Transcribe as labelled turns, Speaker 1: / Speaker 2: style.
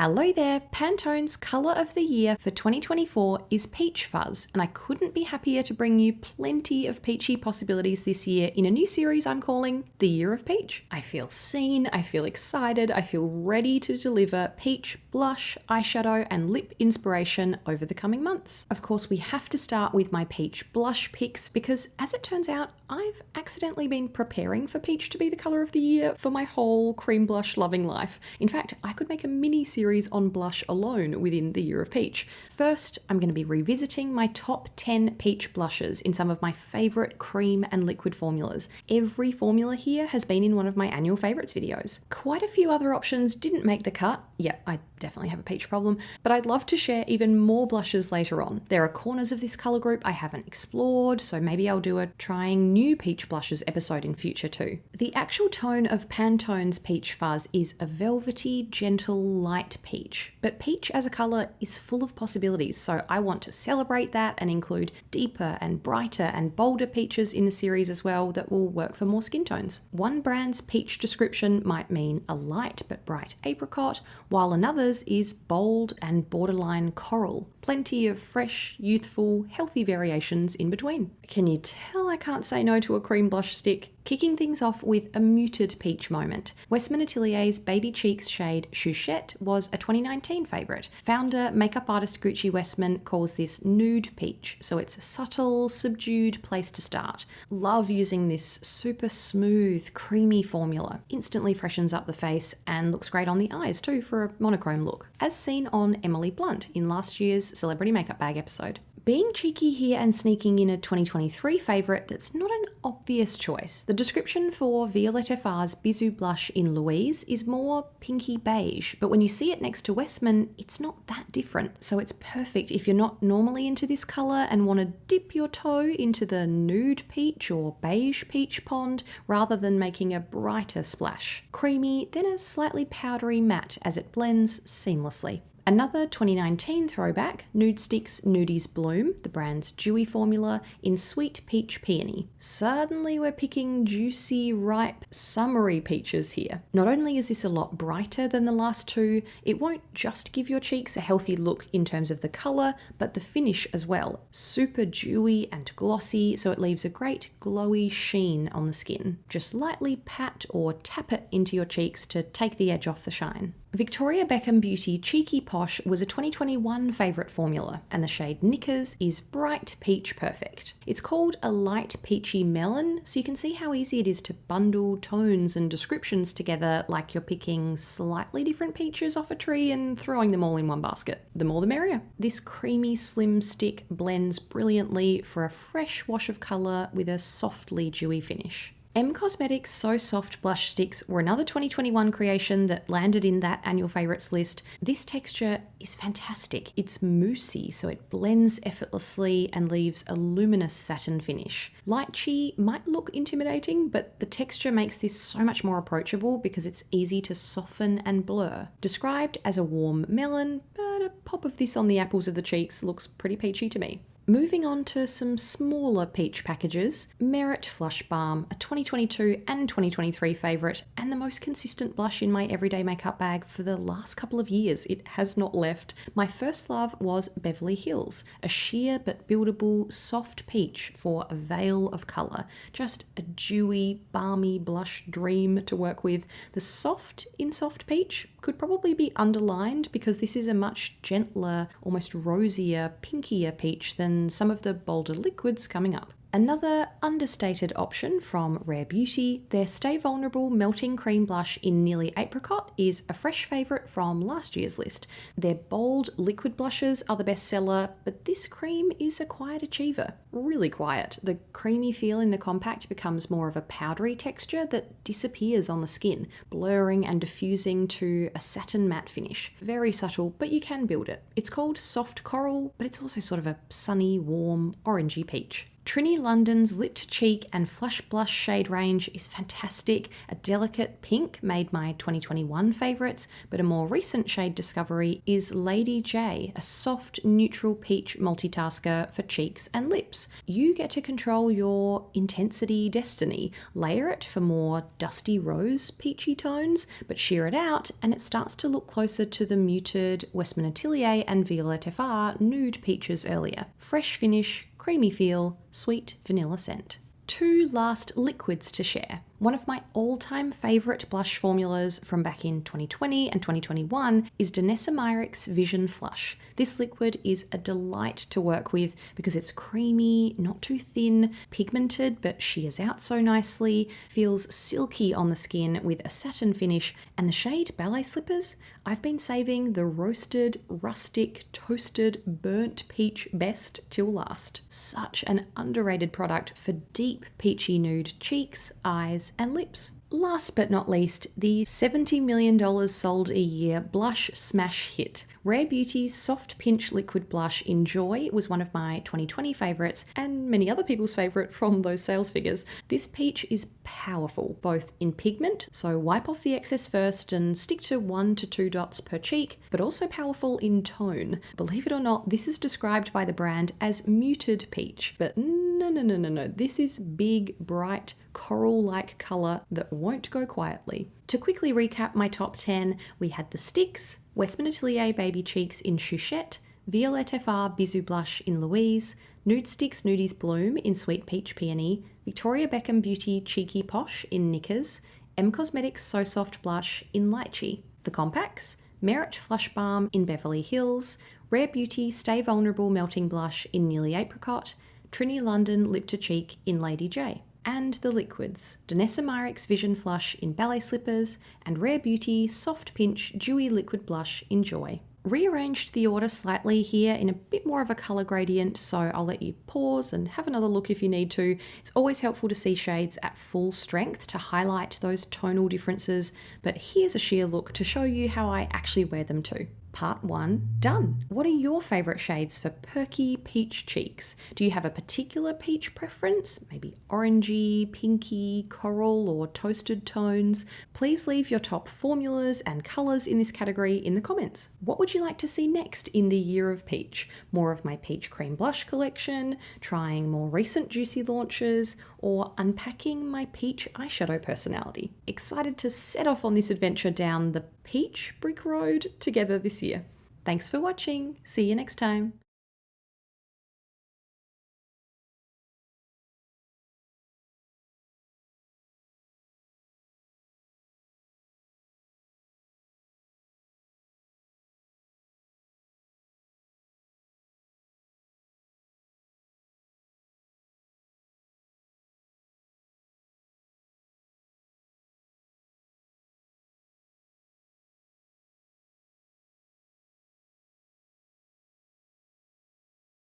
Speaker 1: Hello there, Pantone's colour of the year for 2024 is Peach Fuzz, and I couldn't be happier to bring you plenty of peachy possibilities this year in a new series I'm calling The Year of Peach. I feel seen, I feel excited, I feel ready to deliver peach blush, eyeshadow and lip inspiration over the coming months. Of course, we have to start with my peach blush picks because, as it turns out, I've accidentally been preparing for peach to be the colour of the year for my whole cream blush loving life. In fact, I could make a mini series on blush alone within the Year of Peach. First, I'm going to be revisiting my top 10 peach blushes in some of my favourite cream and liquid formulas. Every formula here has been in one of my annual favourites videos. Quite a few other options didn't make the cut. Yeah, I definitely have a peach problem, but I'd love to share even more blushes later on. There are corners of this colour group I haven't explored, so maybe I'll do a trying new peach blushes episode in future too. The actual tone of Pantone's Peach Fuzz is a velvety, gentle, light peach, but peach as a colour is full of possibilities, so I want to celebrate that and include deeper and brighter and bolder peaches in the series as well that will work for more skin tones. One brand's peach description might mean a light but bright apricot, while another's is bold and borderline coral. Plenty of fresh, youthful, healthy variations in between. Can you tell I can't say no to a cream blush stick? Kicking things off with a muted peach moment. Westman Atelier's Baby Cheeks shade Chouchette was a 2019 favourite. Founder, makeup artist Gucci Westman calls this nude peach, so it's a subtle, subdued place to start. Love using this super smooth, creamy formula. Instantly freshens up the face and looks great on the eyes too for a monochrome look, as seen on Emily Blunt in last year's Celebrity Makeup Bag episode. Being cheeky here and sneaking in a 2023 favourite that's not an obvious choice. The description for Violette FR's Bisou blush in Louise is more pinky beige, but when you see it next to Westman, it's not that different. So it's perfect if you're not normally into this colour and want to dip your toe into the nude peach or beige peach pond rather than making a brighter splash. Creamy, then a slightly powdery matte as it blends seamlessly. Another 2019 throwback, Nude Sticks Nudies Bloom, the brand's dewy formula, in Sweet Peach Peony. Suddenly we're picking juicy, ripe, summery peaches here. Not only is this a lot brighter than the last two, it won't just give your cheeks a healthy look in terms of the colour, but the finish as well. Super dewy and glossy, so it leaves a great glowy sheen on the skin. Just lightly pat or tap it into your cheeks to take the edge off the shine. Victoria Beckham Beauty Cheeky Posh was a 2021 favourite formula, and the shade Knickers is bright peach perfect. It's called a light peachy melon, so you can see how easy it is to bundle tones and descriptions together like you're picking slightly different peaches off a tree and throwing them all in one basket. The more the merrier. This creamy slim stick blends brilliantly for a fresh wash of colour with a softly dewy finish. M Cosmetics So Soft Blush Sticks were another 2021 creation that landed in that annual favourites list. This texture is fantastic. It's moussey, so it blends effortlessly and leaves a luminous satin finish. Lychee might look intimidating, but the texture makes this so much more approachable because it's easy to soften and blur. Described as a warm melon, but a pop of this on the apples of the cheeks looks pretty peachy to me. Moving on to some smaller peach packages, Merit Flush Balm, a 2022 and 2023 favourite, and the most consistent blush in my everyday makeup bag for the last couple of years. It has not left. My first love was Beverly Hills, a sheer but buildable soft peach for a veil of colour. Just a dewy, balmy blush dream to work with. The soft in Soft Peach could probably be underlined because this is a much gentler, almost rosier, pinkier peach than some of the bolder liquids coming up. Another understated option from Rare Beauty, their Stay Vulnerable Melting Cream Blush in Nearly Apricot is a fresh favourite from last year's list. Their bold liquid blushes are the best seller, but this cream is a quiet achiever. Really quiet. The creamy feel in the compact becomes more of a powdery texture that disappears on the skin, blurring and diffusing to a satin matte finish. Very subtle, but you can build it. It's called Soft Coral, but it's also sort of a sunny, warm, orangey peach. Trini London's Lip to Cheek and Flush Blush shade range is fantastic. A delicate pink made my 2021 favourites, but a more recent shade discovery is Lady J, a soft neutral peach multitasker for cheeks and lips. You get to control your intensity destiny. Layer it for more dusty rose peachy tones, but sheer it out and it starts to look closer to the muted Westman Atelier and Violette FR nude peaches earlier. Fresh finish, creamy feel, sweet vanilla scent. Two last liquids to share. One of my all-time favourite blush formulas from back in 2020 and 2021 is Danessa Myricks Vision Flush. This liquid is a delight to work with because it's creamy, not too thin, pigmented but shears out so nicely, feels silky on the skin with a satin finish, and the shade Ballet Slippers, I've been saving the roasted, rustic, toasted, burnt peach best till last. Such an underrated product for deep peachy nude cheeks, eyes, and lips. Last but not least, the $70 million sold a year blush smash hit. Rare Beauty's Soft Pinch Liquid Blush in Joy was one of my 2020 favourites and many other people's favourite from those sales figures. This peach is powerful, both in pigment, so wipe off the excess first and stick to 1 to 2 dots per cheek, but also powerful in tone. Believe it or not, this is described by the brand as muted peach, but no. This is big, bright, coral-like colour that won't go quietly. To quickly recap my top 10, we had the sticks, Westman Atelier Baby Cheeks in Chouchette, Violette FR Bisou Blush in Louise, Nude Sticks Nudies Bloom in Sweet Peach Peony, Victoria Beckham Beauty Cheeky Posh in Knickers, M Cosmetics So Soft Blush in Lychee. The compacts, Merit Flush Balm in Beverly Hills, Rare Beauty Stay Vulnerable Melting Blush in Nearly Apricot, Trini London Lip to Cheek in Lady J. And the liquids, Danessa Myricks Vision Flush in Ballet Slippers and Rare Beauty Soft Pinch Dewy Liquid Blush in Joy. Rearranged the order slightly here in a bit more of a colour gradient, so I'll let you pause and have another look if you need to. It's always helpful to see shades at full strength to highlight those tonal differences, but here's a sheer look to show you how I actually wear them too. Part 1 done. What are your favourite shades for perky peach cheeks? Do you have a particular peach preference? Maybe orangey, pinky, coral or toasted tones? Please leave your top formulas and colours in this category in the comments. What would you like to see next in the year of peach? More of my peach cream blush collection, trying more recent juicy launches, or unpacking my peach eyeshadow personality? Excited to set off on this adventure down the peach brick road together this year. Thanks for watching. See you next time.